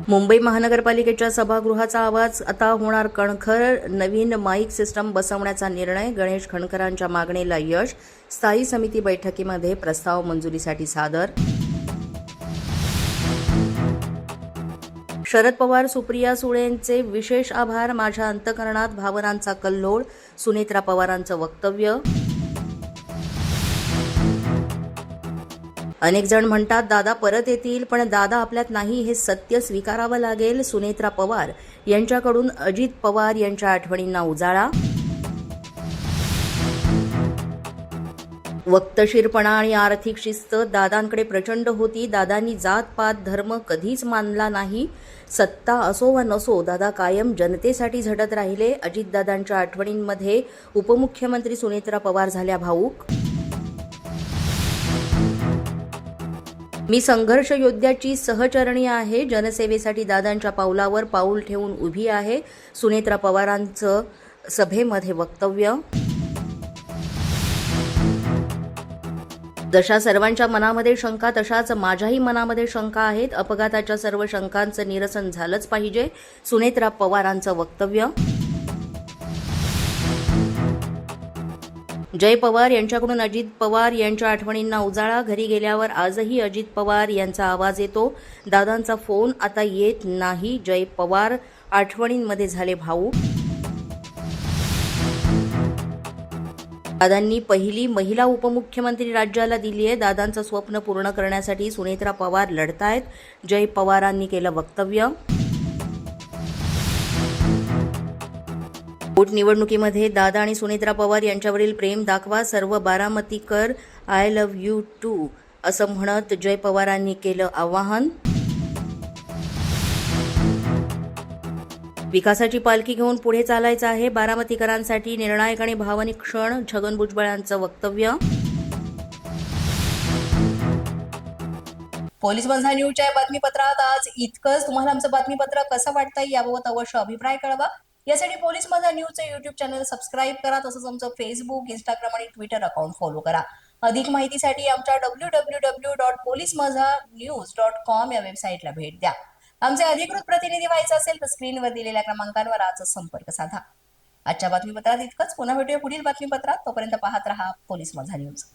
मुंबई महानगरपालिकेच्या सभागृहाचा आवाज आता होणार कणखर. नवीन माईक सिस्टम बसवण्याचा निर्णय. गणेश खणकरांच्या मागणीला यश. स्थायी समिती बैठकीमध्ये प्रस्ताव मंजुरीसाठी सादर. शरद पवार सुप्रिया सुळेंचे विशेष आभार. माझ्या अंतःकरणात भावनांचा कल्लोळ. सुनेत्रा पवारांचं वक्तव्य. अनेक जण म्हणतात दादा परत येतील, पण दादा आपल्यात नाही हे सत्य स्वीकारावं लागेल. सुनेत्रा पवार यांच्याकडून अजित पवार यांच्या आठवणींना उजाळा. वक्तशीरपणा आणि आर्थिक शिस्त दादांकडे प्रचंड होती. दादांनी जात पात धर्म कधीच मानला नाही. सत्ता असो वा नसो दादा कायम जनतेसाठी झटत राहिले. अजितदादांच्या आठवणींमध्ये उपमुख्यमंत्री सुनेत्रा पवार झाल्या भावूक. मी संघर्ष योद्ध्याची सहचरणी आहे. जनसेवेसाठी दादांच्या पावलावर पाऊल ठेवून उभी आहे. सुनेत्रा पवारांचं सभेमध्ये वक्तव्य. जशा सर्वांच्या मनामध्ये शंका तशाच माझ्याही मनामध्ये शंका आहेत. अपघाताच्या सर्व शंकांचं निरसन झालंच पाहिजे. सुनेत्रा पवारांचं वक्तव्य. जय पवार यांच्याकडून अजित पवार यांच्या आठवणींना उजाळा. घरी गेल्यावर आजही अजित पवार यांचा आवाज येतो. दादांचा फोन आता येत नाही. जय पवार आठवणींमध्ये झाले भावूक. दादांनी पहिली महिला उपमुख्यमंत्री राज्याला दिली आहे. दादांचं स्वप्न पूर्ण करण्यासाठी सुनेत्रा पवार लढतायत. जय पवारांनी केलं वक्तव्य. पोटनिवडणुकीमध्ये दादा आणि सुनेत्रा पवार यांच्यावरील प्रेम दाखवा. सर्व बारामतीकर आय लव्ह यू टू असं म्हणत जय पवारांनी केलं आवाहन. विकासाची पालखी घेऊन पुढे चालायचं आहे. बारामतीकरांसाठी निर्णायक आणि भावनिक क्षण. छगन भुजबळांचं वक्तव्य. पोलीस माझा न्यूजच्या या बातमीपत्रात आज इतकंच. तुम्हाला आमचं बातमीपत्र कसं वाटतंय याबाबत अवश्य अभिप्राय कळवा. यासाठी पोलीस माझा न्यूजचं युट्यूब चॅनल सबस्क्राईब करा. तसंच आमचं फेसबुक, इंस्टाग्राम आणि ट्विटर अकाउंट फॉलो करा. अधिक माहितीसाठी आमच्या www.policemazanews.com या वेबसाईटला भेट द्या. आमचे अधिकृत प्रतिनिधी व्हायचं असेल तर स्क्रीनवर दिलेल्या क्रमांकांवर आजच संपर्क साधा. आजच्या बातमीपत्रात इतकंच. पुन्हा भेटूया पुढील बातमीपत्रात. तोपर्यंत पाहत रहा पोलीस माझा न्यूज.